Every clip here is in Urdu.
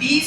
20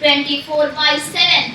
24/7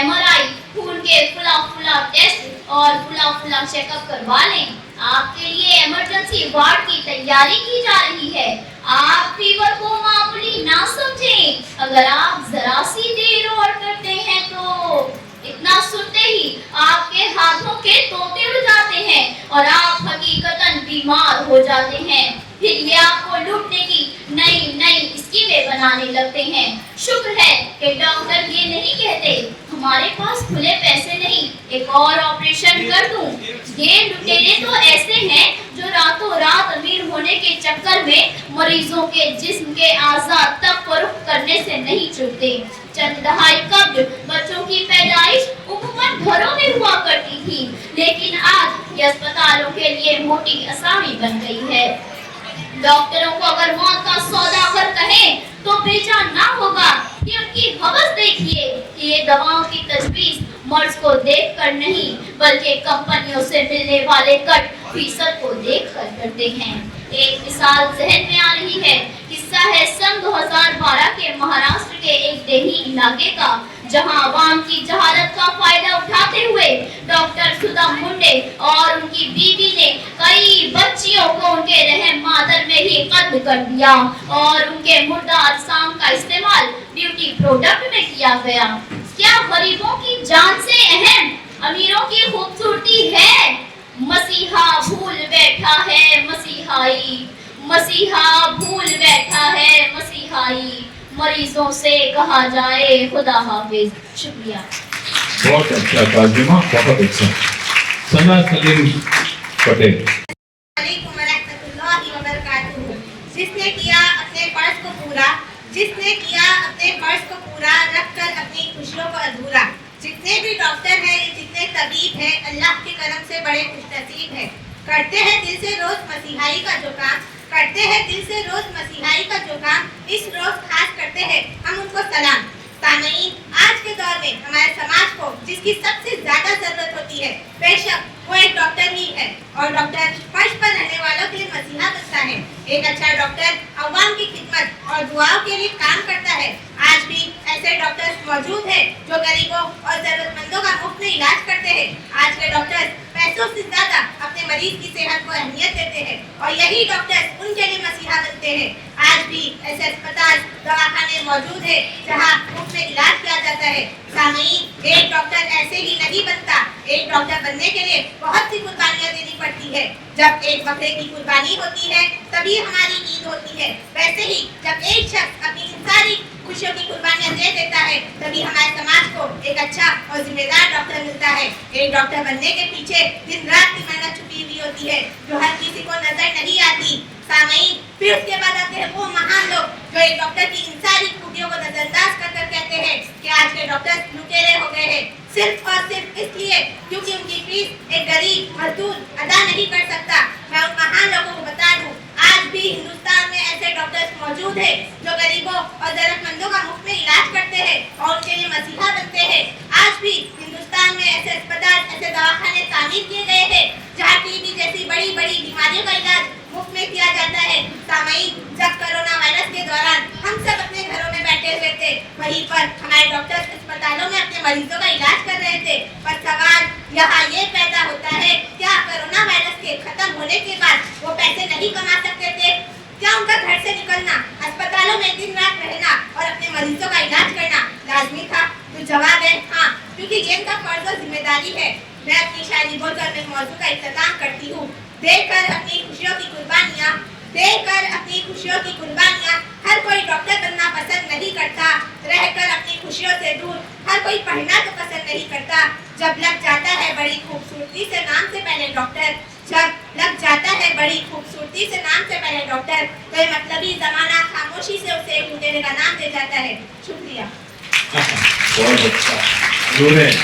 MRI اور فلا فلا چیک اپ کروا لیں. آپ کے لیے ایمرجنسی وارڈ کی تیاری کی جا رہی ہے. آپ فیور کو معمولی نہ سمجھیں. اگر آپ ذرا سی دیر اور کرتے ہیں تو اتنا سنتے ہی آپ کے ہاتھوں کے طوطے اڑ جاتے ہیں اور آپ حقیقتاً بیمار ہو جاتے ہیں. پھر یہ آپ کو لوٹنے کی نئی نئی اسکیمیں بنانے لگتے ہیں. شکر ہے کہ ڈاکٹر یہ نہیں کہتے ہمارے پاس کھلے پیسے نہیں، ایک اور آپریشن کر دوں. یہ لٹیرے تو ایسے ہیں جو راتوں رات امیر ہونے کے چکر میں مریضوں کے جسم کے اعضاء تک فروخت کرنے سے نہیں چھوٹتے. چند دہائی قبل بچوں کی پیدائش عموماً گھروں میں ہوا کرتی تھی، لیکن آج یہ اسپتالوں کے لیے موٹی اسامی بن گئی ہے. ڈاکٹروں کو اگر موت کا سوداگر کہیں تو بیچا نہ ہوگا کہ ان کی ہوس دیکھیے کہ یہ دواؤں کی تجویز مرض کو دیکھ کر نہیں بلکہ کمپنیوں سے ملنے والے کٹ فیصد کو دیکھ کر کرتے ہیں. ایک مثال ذہن میں آ رہی ہے. قصہ ہے سن 2012 کے مہاراشٹر کے ایک دیہی علاقے کا، جہاں عوام کی جہالت کا فائدہ اٹھاتے ہوئے ڈاکٹر سدھا منڈے اور ان کی بیوی نے کئی بچیوں کو ان کے رحم مادر میں ہی قتل کر دیا اور ان کے مردہ اجسام کا استعمال بیوٹی پروڈکٹ میں کیا گیا. کیا غریبوں کی جان سے اہم امیروں کی خوبصورتی ہے؟ مسیحا بھول بیٹھا ہے مسیحائی، مسیحا بھول بیٹھا ہے مسیحائی. مریضوں سے کہا جائے خدا حافظ. شکریہ. بہت اچھا کاظمہ، بہت اچھا. ثنا سلیم پٹیل. علیکم ورحمۃ اللہ وبرکاتہ. جس نے کیا اپنے فرض کو پورا، جس نے کیا اپنے فرض کو پورا رکھ کر اپنی خوشیوں کو ادھورا. جتنے بھی ڈاکٹر ہیں، جتنے طبیب ہیں، اللہ کے کرم سے بڑے خوش نصیب ہیں. کرتے ہیں دل سے روز مسیحائی کا جو کام، کرتے ہیں دل سے روز مسیحائی کا جو کام. اس روز خاص کرتے ہیں ہم ان کو سلام. سامعین، آج کے دور میں ہمارے سماج کو جس کی سب سے زیادہ ضرورت ہوتی ہے بے شک وہ ایک ڈاکٹر ہی ہے، اور ڈاکٹر فرش پر رہنے والوں کے لیے مسیحا بنتا ہے. ایک اچھا ڈاکٹر عوام کی خدمت اور دعاؤں کے لیے کام کرتا ہے. آج بھی ایسے ڈاکٹر موجود ہیں جو غریبوں اور ضرورت مندوں کا مفت میں علاج کرتے ہیں. آج کے ڈاکٹر پیسوں سے زیادہ اپنے مریض کی صحت کو اہمیت دیتے ہیں، اور یہی ڈاکٹر ان کے لیے مسیحا بنتے ہیں. آج بھی ایسے اسپتال، دواخانے موجود ہیں جہاں مفت میں علاج کیا جاتا ہے. سامعین، ایک ڈاکٹر ایسے ہی نہیں بنتا. ایک ڈاکٹر بننے کے لیے بہت سی قربانیاں دینی پڑتی ہے. جب ایک بکرے کی قربانی ہوتی ہے تبھی ہماری عید ہوتی ہے. ویسے ہی جب ایک شخص اپنی ساری خوشیوں کی قربانیاں دے دیتا ہے تبھی ہمارے سماج کو ایک اچھا اور ذمہ دار ڈاکٹر ملتا ہے. ایک ڈاکٹر بننے کے پیچھے دن رات کی محنت چھپی ہوئی ہوتی ہے جو ہر کسی کو نظر نہیں آتی. سامعین، پھر اس کے بعد آتے ہیں وہ مہان لوگ جو ایک ڈاکٹر کی ان ساری خوبیوں کو نظر انداز کر کہتے ہیں کہ آج کے ڈاکٹر لٹیرے ہو گئے ہیں، صرف اور صرف اس لیے کیونکہ ان کی فیس ایک غریب مزدور ادا نہیں کر سکتا. میں ان مہان لوگوں کو بتا دوں، آج بھی ہندوستان میں ایسے ڈاکٹرز موجود ہیں جو غریبوں اور ضرورت مندوں کا مفت میں علاج کرتے ہیں اور ان کے لیے مسیحا بنتے ہیں. آج بھی ہندوستان میں ایسے اسپتال، ایسے دواخانے تعمیر کیے گئے ہیں جہاں ٹی بی جیسی بڑی بڑی بیماریوں کا علاج مفت میں کیا جاتا ہے. سامعین، جب کرونا وائرس کے دوران ہم سب اپنے گھروں میں بیٹھے ہوئے تھے، وہیں پر ہمارے ڈاکٹر اسپتالوں میں اپنے مریضوں کا علاج کر رہے تھے. پر سوال یہاں یہ پیدا ہوتا ہے، کیا کرونا وائرس کے ختم ہونے کے بعد وہ پیسے نہیں کما سکتے تھے؟ کیا ان کا گھر سے نکلنا، اسپتالوں میں دن رات رہنا اور اپنے مریضوں کا علاج کرنا لازمی تھا؟ تو جواب ہے ہاں، کیونکہ یہ ان کا فرض و ذمہ داری ہے. میں اپنی شاعری بول کر اس موضوع کا اختتام کرتی ہوں. دیکھ کر اپنی خوشیوں کی قربانیاں، دیکھ کر اپنی خوشیوں کی قربانیاں. ہر کوئی ڈاکٹر بننا پسند نہیں کرتا، رہ کر اپنی خوشیوں سے دور ہر کوئی پڑھنا تو پسند نہیں کرتا. جب لگ جاتا ہے بڑی خوبصورتی سے نام سے پہلے ڈاکٹر، جب لگ جاتا ہے بڑی خوبصورتی سے نام سے پہلے ڈاکٹر، تو یہ مطلبی زمانہ خاموشی سے اسے ایک لٹیرے کا نام دے جاتا ہے. شکریہ. بہت اچھا. نورین.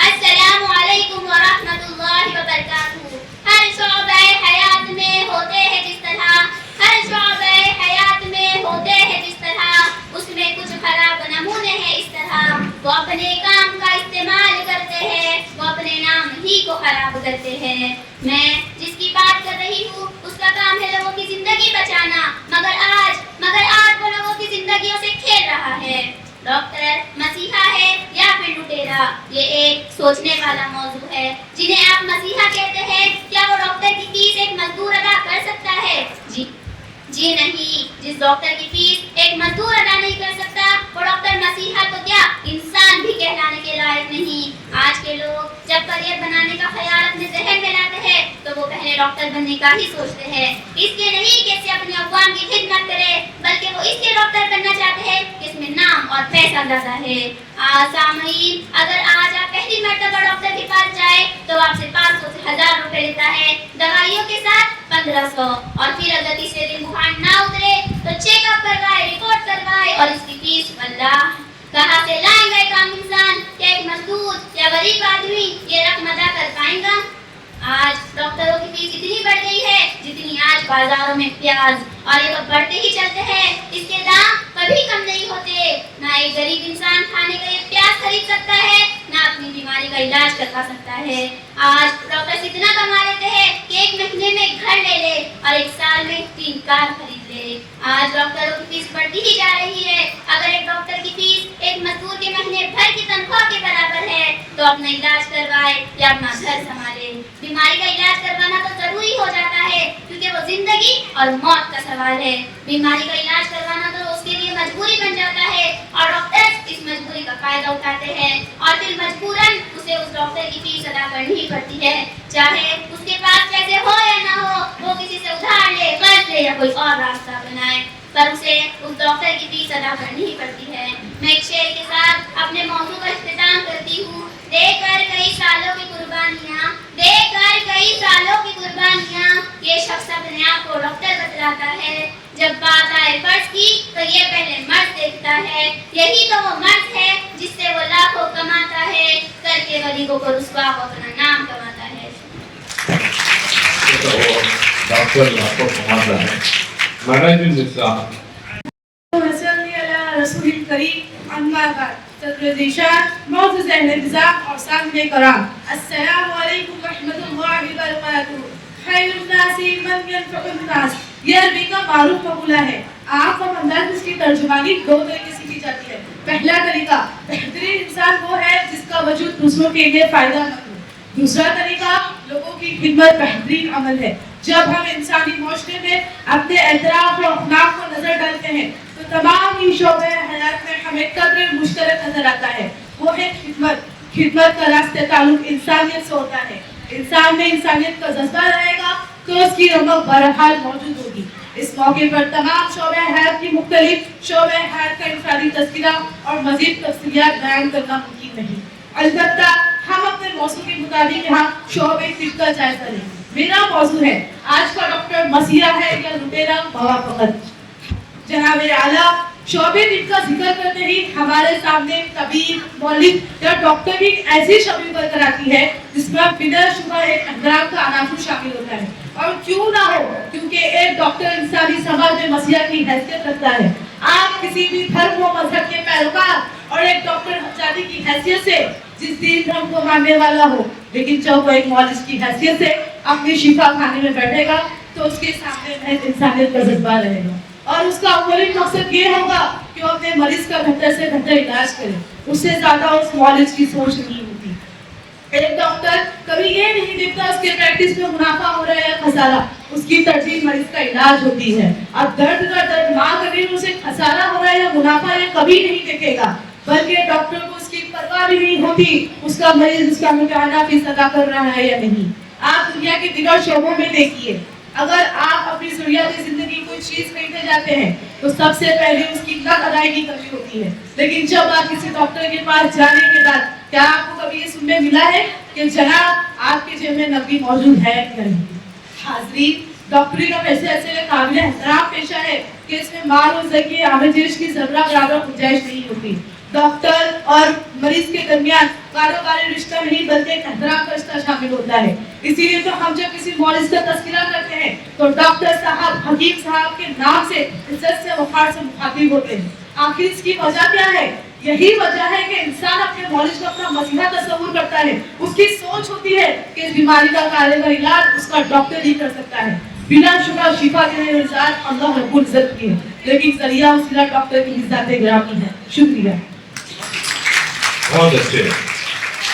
السلام علیکم ورحمۃ اللہ وبرکاتہ. ہر شعبہ حیات میں ہوتے ہیں جس طرح، ہر شعبہ حیات میں ہوتے ہیں جس طرح، اس میں کچھ خراب نمونے ہیں اس طرح. وہ اپنے کام کا استعمال کرتے ہیں، وہ اپنے نام ہی کو خراب کرتے ہیں. میں جس کی بات کر رہی ہوں اس کا کام ہے لوگوں کی زندگی بچانا، مگر آج وہ لوگوں کی زندگیوں سے کھیل رہا ہے. ڈاکٹر مسیحا ہے یا پھر لٹیرا؟ مالا یہ ایک سوچنے والا موضوع ہے. جنہیں آپ مسیحا کہتے ہیں، کیا وہ ڈاکٹر کی فیس ایک مزدور ادا کر سکتا ہے؟ جی نہیں. جس ڈاکٹر کی فیس ایک مزدور ادا نہیں کر سکتا، وہ ڈاکٹر مسیحا تو کیا انسان بھی کہلانے کے لائق نہیں. آج کے لوگ جب کریئر بنانے کا خیال اپنے ذہن میں لاتے ہیں تو وہ پہلے ڈاکٹر بننے کا ہی سوچتے ہیں. اس لیے نہیں کہ اس سے اپنی عوام کی خدمت کرے، بلکہ وہ اس لیے ڈاکٹر بننا چاہتے ہیں کہ اس میں نام اور پیسہ زیادہ ہے. سامعین، اگر آج آپ پہلی مرتبہ ڈاکٹر کے پاس جائیں تو آپ سے 500 سے 1000 روپے لیتا ہے، دوائیوں کے ساتھ 1500، اور پھر اگر تیسرے دن بخار نہ اترے تو چیک اپ کروائے، رپورٹ کروائے، اور اس کی فیس واللہ کہاں سے لائیں گا ایک عام انسان؟ کیا ایک مزدور یا غریب آدمی یہ رقم ادا کر پائیں گا؟ آج ڈاکٹروں کی فیس اتنی بڑھ گئی ہے جتنی آج بازاروں میں پیاز، اور یہ تو بڑھتے ہی چلتے ہیں. اس کے دام کبھی کم نہیں ہوتے. نہ ایک غریب انسان کھانے کا ایک پیاز خرید سکتا ہے، نہ اپنی بیماری کا علاج کروا سکتا ہے. آج ڈاکٹر اتنا کما لیتے ہیں کہ ایک مہینے میں گھر لے لے اور ایک سال میں 3 کار خرید لے. آج ڈاکٹروں کی فیس بڑھتی ہی جا رہی ہے. اگر ایک ڈاکٹر کی فیس ایک مزدور کے مہینے بھر کی تنخواہ کے برابر ہے تو اپنا علاج کروائے یا اپنا گھر سنبھالے. بیماری کا علاج کروانا تو ضروری ہو جاتا ہے کیونکہ وہ زندگی اور موت کا سوال ہے. بیماری کا علاج کروانا تو اس کے لیے مجبوری بن جاتا ہے، اور ڈاکٹر اس مجبوری کا فائدہ اٹھاتے ہیں اور پھر مجبوراً اسے اس ڈاکٹر کی فیس ادا کرنی پڑتی ہے، چاہے اس کے پاس پیسے ہو یا نہ ہو. وہ کسی سے ادھار لے، قرض لے یا کوئی اور راستہ بنائے، پر اسے اس ڈاکٹر کی فیس ادا کرنی ہی پڑتی ہے. میں ایک شعر کے ساتھ اپنے موضوع کا اختتام کرتی ہوں. دے کر کئی سالوں کی قربانیاں، دے کر کئی سالوں کی قربانیاں، یہ شخص اپنے آپ کو ڈاکٹر بتلاتا ہے. جب بات آئے فرض کی تو یہ پہلے مرض دیکھتا ہے. یہی تو وہ مرض ہے جس سے وہ لاکھوں کماتا ہے، کر کے غریبوں کو رسوا کو اپنا نام کماتا ہے. ڈاکٹر لاکھوں کماتا ہے. مہاراج الاسلام رسول کریم اما بعد. صدر معزز انتظام اور سامعین کرام، السلام علیکم ورحمۃ اللہ وبرکاتہ. خیر الناس من ينفع الناس، یہ عربی کا معروف مقولہ ہے. آپ کا انداز اس کی ترجمانی 2 طریقے سے کی جاتی ہے. پہلا طریقہ، بہترین انسان وہ ہے جس کا وجود دوسروں کے لیے فائدہ مند ہو. دوسرا طریقہ، لوگوں کی خدمت بہترین عمل ہے. جب ہم انسانی معاشرے میں اپنے اعتراف اور اخلاق کو نظر ڈالتے ہیں تو تمام ہی شعبے حیات میں ہمیں قدر مشترک نظر آتا ہے، وہ ہے خدمت. خدمت کا راستہ تعلق انسانیت سے ہوتا ہے. انسان میں انسانیت کا جذبہ رہے گا تو اس کی رونق بہرحال موجود ہوگی. اس موقع پر تمام شعبے حیات کی مختلف شعبے حیات کا انفرادی تذکرہ اور مزید تفصیلات بیان کرنا ممکن نہیں. البتہ ہم اپنے موضوع کے مطابق یہاں شعبے طب کا جائزہ لیں. میرا موضوع ہے آج کا ڈاکٹر مسیحا ہے یا لٹیرا موافقت. جناب اعلیٰ، شعبے طب کا ذکر کرتے ہی ہمارے سامنے طبیب، مولد یا ڈاکٹر بھی ایسی شعبے پر کراتی ہے جس میں بلا شبہ ایک احترام کا عناصر شامل ہوتا ہے. اور کیوں نہ ہو، کیونکہ ایک ڈاکٹر انسانی سماج میں مسیحا کی حیثیت رکھتا ہے. آپ کسی بھی دھرم و مذہب کے پیروکار اور ایک ڈاکٹر ہمزادی کی حیثیت سے جس دین دھرم کو ماننے والا ہو، لیکن جب وہ ایک مولد کی حیثیت سے اپنی شفا خانے میں بیٹھے گا تو اس کے سامنے محض انسانیت کا جذبہ رہے گا، اور اس کا اولین مقصد یہ ہوگا کہ وہ اپنے مریض کا بہتر سے بہتر علاج کرے. اس سے زیادہ اس مولد کی سوچ نہیں ہوتی. ایک ڈاکٹر کبھی یہ نہیں دیکھتا اس کے پریکٹس میں منافع ہو رہا ہے یا خسارہ، اس کی ترجیح مریض کا علاج ہوتی ہے. اب درد کا درد ماں کبھی اسے خسارہ ہو رہا ہے یا منافع یہ کبھی نہیں دیکھے گا، بلکہ ڈاکٹر کو اس کی پرواہ بھی نہیں ہوتی اس کا مریض اس کا مکانہ فیس ادا کر رہا ہے یا نہیں. آپ دنیا کے دیگر شعبوں میں دیکھیے، اگر آپ اپنی ضروریات زندگی کوئی چیز خریدنے جاتے ہیں تو سب سے پہلے اس کی نقد ادائیگی کرنی ہوتی ہے. لیکن جب آپ کسی ڈاکٹر کے پاس جانے کے بعد کیا آپ کو کبھی یہ سننے ملا ہے کہ جناب آپ کی جیب میں نقدی موجود ہے یا نہیں؟ حاضرین، ڈاکٹری کا پیشہ ایسے قابل احترام پیشہ ہے کہ اس میں مال و زر کی آمیزش کی ذرہ برابر گنجائش نہیں ہوتی. ڈاکٹر اور مریض کے درمیان کاروباری رشتہ نہیں بلکہ ایک احترام کا رشتہ شامل ہوتا ہے. اسی لیے تو ہم جب کسی مولد کا تذکرہ کرتے ہیں تو ڈاکٹر صاحب، حکیم صاحب کے نام سے عزت سے وقار سے مخاطب ہوتے ہیں. آخر اس کی وجہ کیا ہے؟ یہی وجہ ہے کہ انسان اپنے مولد کو اپنا مسیحا تصور کرتا ہے. اس کی سوچ ہوتی ہے کہ اس بیماری کا کارگر علاج اس کا ڈاکٹر ہی کر سکتا ہے. بلا شبہ شفا کے لیے ذات اللہ رب العزت کی ہے، لیکن ذریعہ وسیلہ ڈاکٹر کی ذات گرامی ہے. شکریہ. بہت اچھے.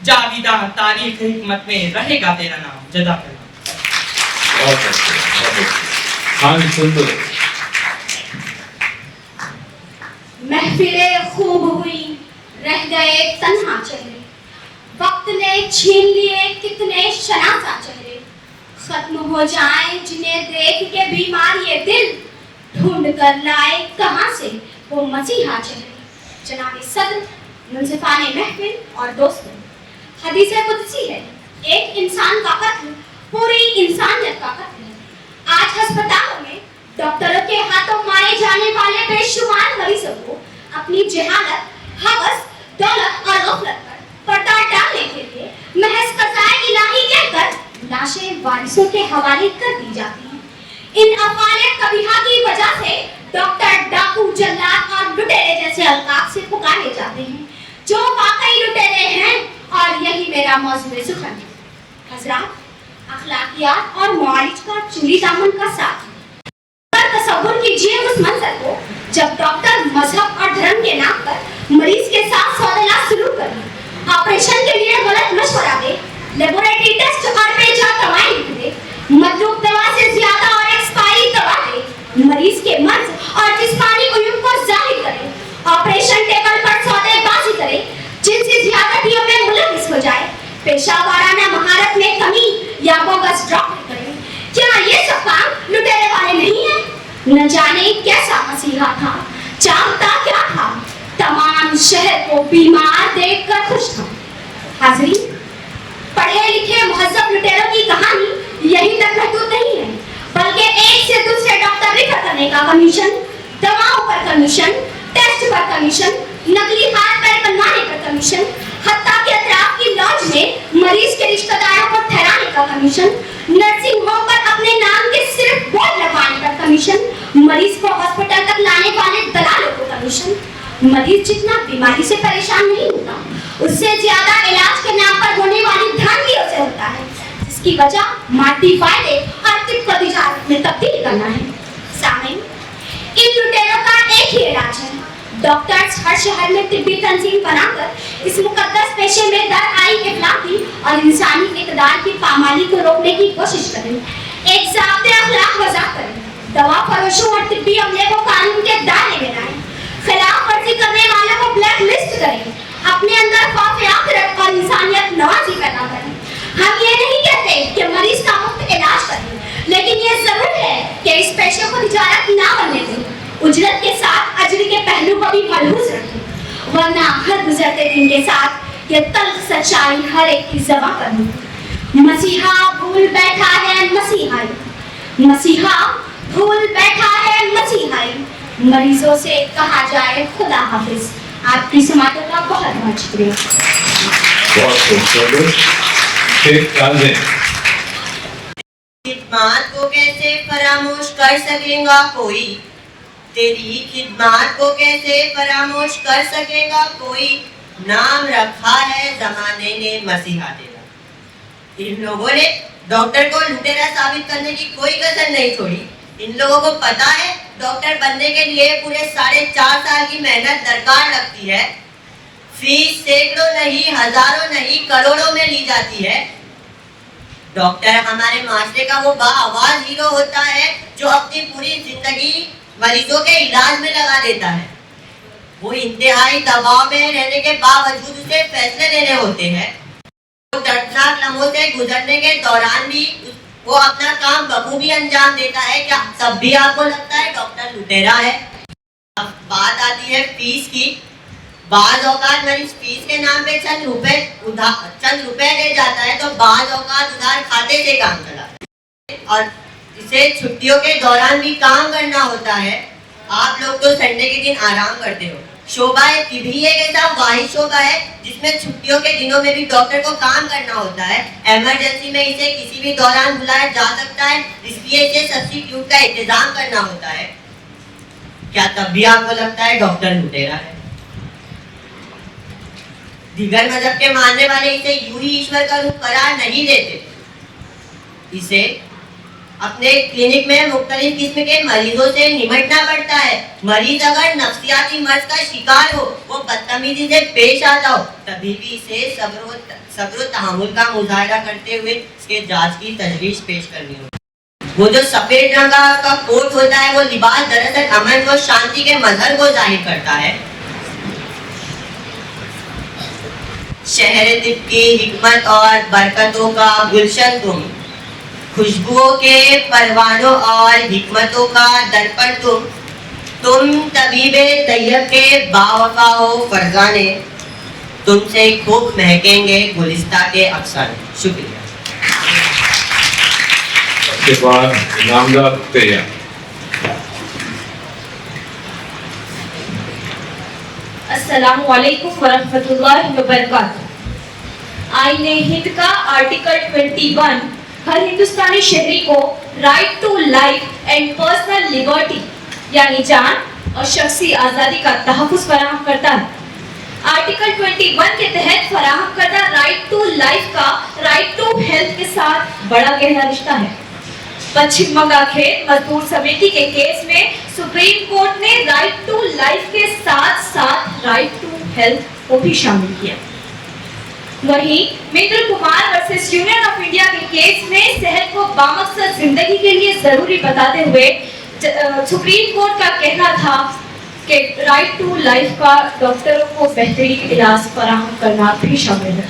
جاویدہ تاریخ حکمت میں رہے گا تیرا نام. جزاک اللہ. بہت اچھے بہت اچھے. ہاں جی سن دو. محفلیں خوب ہوئی رہ گئے تنہا چہرے, وقت نے چھین لیے کتنے شناسا چہرے, ختم ہو جائیں جنہیں دیکھ کے بیمار یہ دل, ڈھونڈ کر لائے کہاں سے وہ مسیحا چہرے. جناب صدر, منصفان محفل اور دوستوں, حدیث قدسی ہے ایک انسان کا قتل پوری انسانیت کا قتل ہے. آج ہسپتالوں میں ڈاکٹروں کے ہاتھوں مارے جانے والے بے شمار مریضوں کو اپنی جہالت, ہوس, دولت اور غفلت پر پردہ ڈالنے کے لیے محض قضائے الہی کہہ کر لاشیں وارثوں کے حوالے کر دی جاتی ہیں. ان افعال قبیحہ کی وجہ سے ڈاکٹر ڈاکو, جلاد اور لٹیرے جیسے القاب سے پکارے جاتے ہیں جو واقعی لٹیرے ہیں, اور یہی میرا موضوع سخن ہے. حضرات, اخلاقیات اور معالج کا چوری دامن کا ساتھ ہے. تصور کیجیے اس منظر کو جب ڈاکٹر مذہب اور دھرم کے نام پر مریض کے ساتھ سودلا سلوک کرے, آپریشن کے لیے غلط مشورہ دے, لیبوریٹری ٹیسٹ اور بے جا دوائیں لکھ دے, مطلوب دوا سے زیادہ اور ایکسپائری دوا دے, مریض کے مرض اور جسمانی عیوب کو ظاہر کرے, آپریشن ٹیبل پر سودے بازی کرے, جنسی زیادتیوں میں ملوث ہو جائے, پیشہ وارانہ مہارت میں کمی یا بوگس ڈاکٹر کرے. کیا یہ سب کام لٹیرے والے نہیں ہیں؟ نہ جانے کیسا مسیحا تھا, چاہتا کیا تھا, تمام شہر کو بیمار دیکھ کر خوش تھا. حاضرین, پڑھے لکھے مہذب لٹیروں کی کہانی یہی تک محدود نہیں ہے, بلکہ ایک سے دوسرے ڈاکٹر ریفر کرنے کا کمیشن, دواؤں پر کمیشن, ٹیسٹ پر کمیشن, نقلی ہاتھ پیر بنوانے پر کمیشن, حتیٰ کہ اطراف کی لاج میں مریض کے رشتہ داروں کو ٹھہرانے کا کمیشن, نرسنگ ہوم پر اپنے نام کے صرف بورڈ لگوانے پر کمیشن, مریض کو ہاسپٹل تک لانے والے دلالوں کو کمیشن. مریض جتنا بیماری سے پریشان نہیں ہوتا, اس سے زیادہ علاج کے نام پر ہونے والی دھاندلیوں سے ہوتا ہے, جس کی وجہ مادی فائدے اور طب کو تجارت میں تبدیل کرنا ہے. سامعین, ان لٹیروں کا ایک ہی علاج ہے, ڈاکٹرز ہر شہر میں طبی تنظیم بنا کر اس مقدس پیشے میں درآئی اخلاقی اور انسانی اقدار کی پامالی کو روکنے کی کوشش کریں, ایک ضابطۂ اخلاق وضع کریں, دوا فروشوں اور طبی عملے کو قانون کے دائرے میں لائیں, خلاف ورزی کرنے والوں کو بلیک لسٹ کریں, اپنے اندر خوف آخرت اور انسانیت نوازی پیدا کریں. ہم یہ نہیں کہتے کہ مریض کا مفت علاج کریں, لیکن یہ ضرور ہے کہ اس پیشے کو تجارت نہ بننے دیں, اجرت کے ساتھ اجر کے پہلو کو بھی ملحوظ رکھیں, ورنہ ہر گزرتے دن کے ساتھ یہ تلخ سچائی ہر ایک کی زبان پر ہوگی. مسیحا بھول بیٹھا ہے مسیحائی, مسیحا بھول بیٹھا ہے مسیحائی, مریضوں سے کہا جائے خدا حافظ. آپ کی سماعتوں کا بہت بہت شکریہ. بہت خوبصورت. خدمات کو کیسے فراموش کر سکے گا کوئی, تیری خدمات کو کیسے فراموش کر سکے گا کوئی, نام رکھا ہے زمانے نے مسیحا تیرا. ان لوگوں نے ڈاکٹر کو لٹیرا ثابت کرنے کی کوئی کسر نہیں چھوڑی. ان لوگوں کو پتا ہے ڈاکٹر بننے کے لیے پورے 4.5 سال کی محنت درکار لگتی ہے, فیس سینکڑوں نہیں, ہزاروں نہیں, کروڑوں میں لی جاتی ہے. ڈاکٹر ہمارے معاشرے کا وہ با آواز ہیرو ہوتا ہے جو اپنی پوری زندگی مریضوں کے علاج میں لگا دیتا ہے. وہ انتہائی دباؤ میں رہنے کے باوجود اسے فیصلے لینے ہوتے ہیں. دردناک لمحوں سے گزرنے کے دوران بھی وہ اپنا کام بخوبی انجام دیتا ہے. کیا تب بھی آپ کو لگتا ہے ڈاکٹر لٹیرا ہے؟ اب بات آتی ہے فیس کی. بعض اوقات مریض فیس کے نام پہ چند روپے دے جاتا ہے تو بعض اوقات ادھار کھاتے سے کام چلاتا ہے, اور اسے چھٹیوں کے دوران بھی کام کرنا ہوتا ہے. آپ لوگ تو سنڈے کے دن آرام کرتے ہو. شعبہ طبی ایک ایسا واحد شعبہ ہے جس میں چھٹیوں کے دنوں میں بھی ڈاکٹر کو کام کرنا ہوتا ہے. ایمرجنسی میں اسے کسی بھی دوران بلایا جا سکتا ہے, اس لیے اسے سبسٹیٹیوٹ کا انتظام کرنا ہوتا ہے. کیا تب بھی آپ کو لگتا ہے ڈاکٹر لٹیرا ہے؟ دیگر مذہب کے ماننے والے اسے یوں ہی ایشور کا روپ قرار نہیں دیتے, اسے اپنے کلینک میں مختلف قسم کے مریضوں سے نمٹنا پڑتا ہے. مریض اگر نفسیاتی مرض کا شکار ہو, وہ بدتمیزی سے پیش آتا ہو, تبھی بھی اسے صبر و تحمل کا مظاہرہ کرتے ہوئے اس کے جانچ کی تجویز پیش کرنی ہوگی. وہ جو سفید رنگ کا کوٹ ہوتا ہے, وہ لباس دراصل امن و شانتی کے مظہر کو ظاہر کرتا ہے. شہر طب کی حکمت اور برکتوں کا گلشن تم, خوشبوؤں کے پروانوں اور حکمتوں کا درپن تم طبیب طیب کے باوفا ہو فرزانے, تم سے خوب مہکیں گے گلستہ کے افسانے. شکریہ. اس کے بعد نامزد تیار. السلام علیکم ورحمۃ اللہ وبرکاتہ. آئین ہند کا آرٹیکل 21 ہر ہندوستانی شہری کو right to life and personal liberty یعنی جان اور شخصی آزادی کا تحفظ فراہم کرتا ہے. آرٹیکل 21 کے تحت فراہم کردہ رائٹ ٹو لائف کا رائٹ ٹو ہیلتھ کے ساتھ بڑا گہرا رشتہ ہے. پچھم بنگال کھیت مزدور سمیتی کے کیس میں سپریم کورٹ نے رائٹ ٹو لائف کے ساتھ ساتھ رائٹ ٹو ہیلتھ کو بھی شامل کیا. وہیں مندر Kumar versus union of India کے کیس میں صحت کو بامقصد زندگی کے لیے ضروری بتاتے ہوئے سپریم کورٹ کا کہنا تھا کہ رائٹ ٹو لائف کا ڈاکٹروں کو بہترین علاج فراہم کرنا بھی شامل ہے.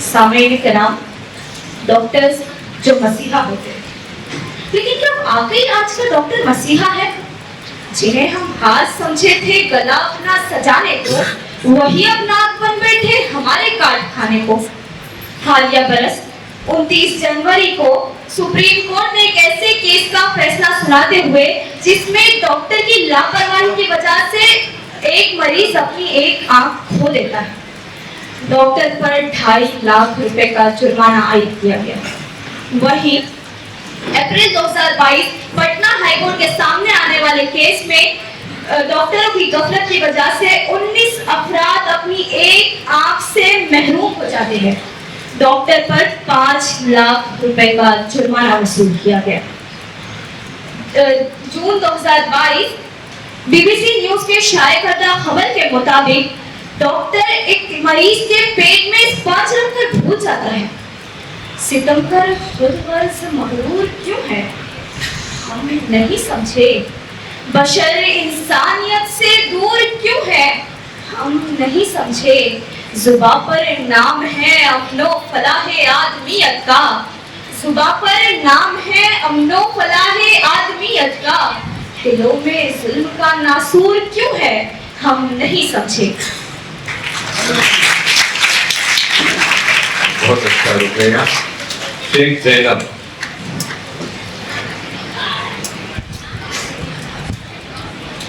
سامعین کرام, ڈاکٹرز جو مسیحا ہوتے ہیں, لیکن کیا واقعی آج کا ڈاکٹر مسیحا ہے؟ جنہیں ہم ہاتھ سمجھے تھے گلا اپنا سجانے کو, وہی اب ناک بن بیٹھے ہمارے کاٹ کھانے کو. حالیہ برس 29 جنوری کو سپریم کورٹ نے ایک ایسے کیس کا فیصلہ سناتے ہوئے جس میں ڈاکٹر کی لاپرواہی کی وجہ سے ایک مریض اپنی ایک آنکھ کھو دیتا ہے, ڈاکٹر پر 2.5 لاکھ روپے کا جرمانہ عائد کیا گیا. وہیں اپریل 2022 پٹنہ ہائی کورٹ کے سامنے آنے والے کیس میں ڈاکٹروں کی غفلت کی وجہ سے 19 افراد اپنی ایک آنکھ سے محروم ہو جاتے ہیں. ڈاکٹر پر 5 لاکھ روپے کا جرمانہ وصول کیا گیا. جون 2022 بی بی سی نیوز کے شائع کردہ خبر کے مطابق ڈاکٹر ایک مریض کے پیٹ میں اسپانج رکھ کر بھول جاتا ہے. ستم کر خود غرض مغرور کیوں ہے ہم نہیں سمجھے, بشر انسانیت سے دور کیوں ہے ہم نہیں سمجھے. زباں پر نام ہے امن و فلاح آدمیت کا, زباں پر نام ہے امن و فلاح آدمیت کا, دلوں میں ظلم کا ناسور کیوں ہے ہم نہیں سمجھے. بہت اچھا رکیہ. شیخ زینب.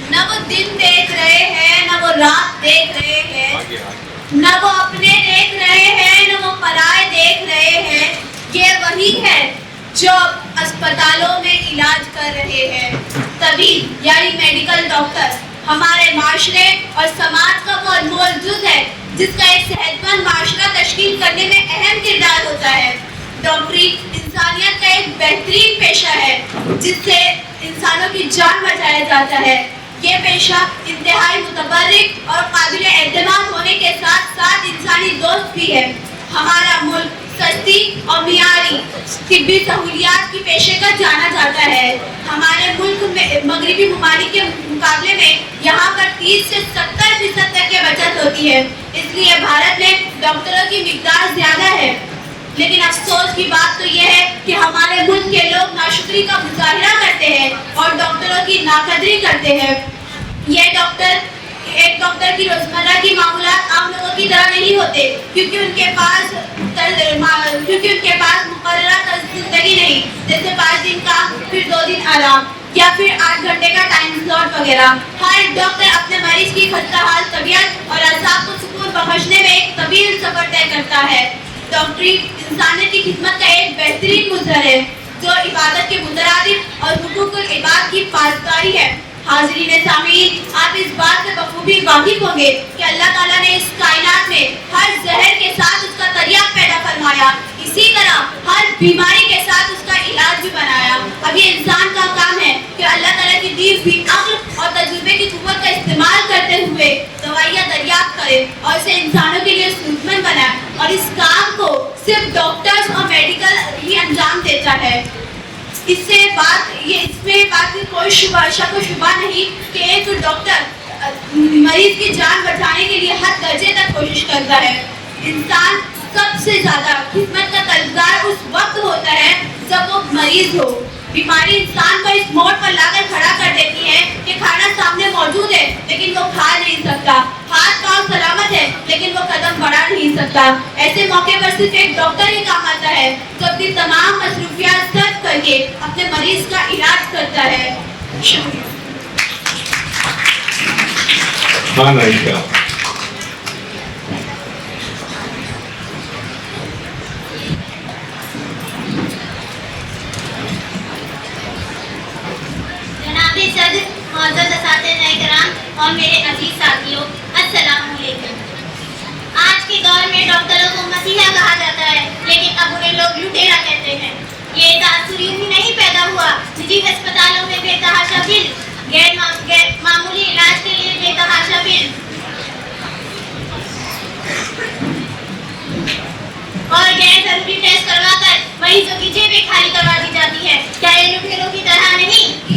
نہ وہ دن دیکھ رہے ہیں نہ وہ رات دیکھ رہے ہیں, نہ وہ اپنے دیکھ رہے ہیں نہ وہ پرائے دیکھ رہے ہیں. یہ وہی ہے جو اسپتالوں میں علاج کر رہے ہیں. طبیب یعنی میڈیکل ڈاکٹر ہمارے معاشرے اور سماج کا وہ انمول جز ہے جس کا ایک صحت مند معاشرہ تشکیل کرنے میں اہم کردار ہوتا ہے. ڈاکٹری انسانیت کا ایک بہترین پیشہ ہے جس سے انسانوں کی جان بچایا جاتا ہے. یہ پیشہ انتہائی متبرک اور قابل اعتماد ہونے کے ساتھ ساتھ انسانی دوست بھی ہے. ہمارا ملک سستی اور معیاری طبی سہولیات کی پیشکش جانا جاتا ہے. ہمارے ملک میں مغربی ممالک کے مقابلے میں یہاں پر 30 سے 70% تک کی بچت ہوتی ہے. اس لیے بھارت میں ڈاکٹروں کی مقدار زیادہ ہے. لیکن افسوس کی بات تو یہ ہے کہ ہمارے ملک کے لوگ ناشکری کا مظاہرہ کرتے ہیں اور ڈاکٹروں کی ناقدری کرتے ہیں. یہ ایک ڈاکٹر کی روزمرہ کی معمولات عام لوگوں کی طرح نہیں ہوتے کیونکہ ان کے پاس مقررہ طرز زندگی نہیں, جیسے 5 دن کام پھر 2 دن آرام یا پھر 8 گھنٹے کا ٹائم سلاٹ وغیرہ. ہر ڈاکٹر اپنے مریض کی خستہ طبیعت اور اعصاب کو سکون بخشنے میں ایک طویل سفر طے کرتا ہے. ڈاکٹری انسانیت کی خدمت کا ایک بہترین مظہر ہے جو عبادت کے مترادف اور حقوق العباد کی پاسداری ہے. حاضرین سامعین, آپ اس بات سے بخوبی واقف ہوں گے کہ اللہ تعالیٰ نے اس کائنات میں ہر زہر کے ساتھ اس کا تریاق پیدا فرمایا, اسی طرح ہر بیماری کے ساتھ اس کا علاج بھی بنایا. اب یہ انسان کا کام ہے کہ اللہ تعالیٰ کی دی ہوئی عقل اور تجربے کی قوت کا استعمال کرتے ہوئے دوائیاں دریافت کرے اور اسے انسانوں کے لیے صحت مند بنائے، اور اس کام کو صرف ڈاکٹرز اور میڈیکل ہی انجام دیتا ہے۔ اس میں بات کی کوئی شک و شبہ نہیں کہ ایک ڈاکٹر مریض کی جان بچانے کے لیے ہر درجے تک کوشش کرتا ہے۔ انسان سب سے زیادہ خدمت کا طلبگار اس وقت ہوتا ہے جب وہ مریض ہو۔ بیماری انسان کو اس موڑ پر لا کر کھڑا کر دیتی ہے کہ کھانا سامنے موجود ہے لیکن وہ کھا نہیں سکتا، ہاتھ پاؤں سلامت ہے لیکن وہ قدم بڑھا نہیں سکتا۔ ایسے موقع پر صرف ایک ڈاکٹر ہی کام آتا ہے جو اپنی تمام مصروفیات ترک کر کے اپنے مریض کا علاج کرتا ہے۔ شکریہ۔ جناب صدر، معزز اساتذہ کرام اور میرے عزیز ساتھیوں، السلام علیکم۔ آج کے دور میں ڈاکٹروں کو مسیحا کہا جاتا ہے، لیکن اب انہیں لوگ لٹیرا کہتے ہیں۔ یہ تاثر یوں ہی نہیں پیدا ہوا۔ نجی ہسپتالوں میں بے تحاشا بل، غیر معمولی علاج کے لیے بے تحاشا بل اور غیر ضروری ٹیسٹ کروا کر مریضوں کی جیبیں خالی کروا دی جاتی ہے۔ کیا یہ لٹیروں کی طرح نہیں؟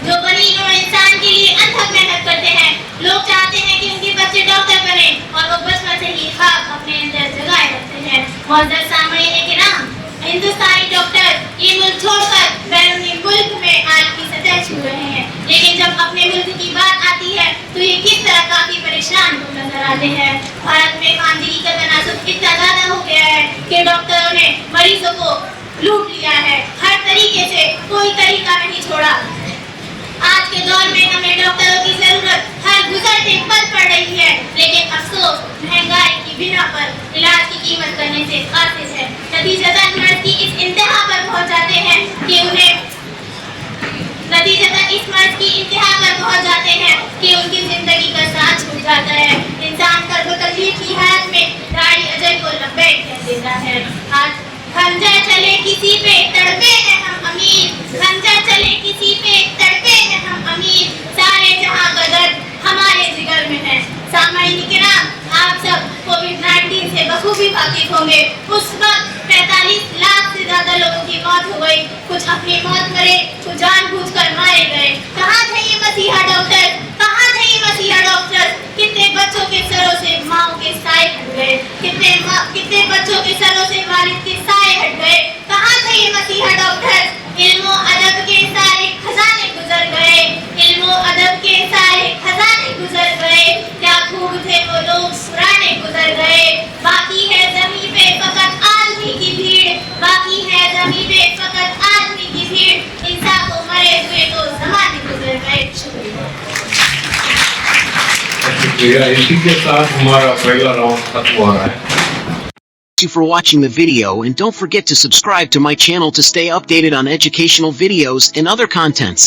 جو بنی نوع انسان کے لیے انتھک محنت کرتے ہیں، لوگ چاہتے ہیں کہ ان کے بچے ڈاکٹر بنے اور وہ بچپن سے ہی خواب اپنے اندر جگائے رکھتے ہیں۔ معزز سامعین کرام، ہندوستانی ڈاکٹر یہ ملک چھوڑ کر بیرونی ملک میں عالم کی سطح چھو رہے ہیں، لیکن جب اپنے ملک کی بات آتی ہے تو یہ کس طرح کافی پریشان ہو نظر آتے ہیں۔ بھارت میں خواندگی کا تناسب اتنا زیادہ ہو گیا ہے کہ ڈاکٹروں نے مریضوں کو لوٹ لیا ہے، ہر طریقے سے کوئی طریقہ نہیں چھوڑا۔ آج کے دور میں ہمیں ڈاکٹروں کی ضرورت ہر گزرتے پل پڑ رہی ہے، لیکن افسوس مہنگائی کی بنا پر علاج کی قیمت کرنے سے عاجز ہے۔ نتیجتاً مرض کی اس انتہا پر پہنچ جاتے ہیں کہ ان کی زندگی کا ساتھ چھوٹ جاتا ہے۔ انسان کرب و تکلیف کی حالت میں داڑھی اجل کو لبیک کہہ دیتا ہے۔ خنجر چلے کسی پہ تڑپے ہیں ہم امیر، خنجر چلے کسی پہ تڑپے ہیں ہم امیر، سارے جہاں کا درد ہمارے جگر میں ہے۔ سامعین کرام، آپ سب کووڈ-19 سے بخوبی واقف ہوں گے۔ اس وقت 45 لاکھ سے زیادہ لوگوں کی موت ہو گئی، کچھ اپنی موت مرے، کچھ جان بوجھ کر مارے گئے۔ کہاں تھے یہ مسیحا ڈاکٹر؟ کہاں تھے یہ مسیحا ڈاکٹر؟ کتنے بچوں کے سروں سے ماؤں کے سائے ہٹ گئے، کتنے بچوں کے سروں سے والد کے سائے ہٹ گئے۔ کہاں تھے یہ مسیحا ڈاکٹر؟ علم و ادب کے سارے خزانے گزر گئے، علم و ادب کے سارے خزانے گزر گئے، کیا خوب تھے وہ لوگ پرانے گزر گئے۔ باقی ہے زمین پہ فقط آدمی کی بھیڑ، باقی ہے زمین پہ فقط آدمی کی بھیڑ، انسان کو مرے ہوئے تو زمانے گزر گئے۔ شکریہ۔ اسی کے ساتھ ہمارا پہلا راؤنڈ ختم ہو رہا ہے۔ Thank you for watching the video, and don't forget to subscribe to my channel to stay updated on educational videos and other contents.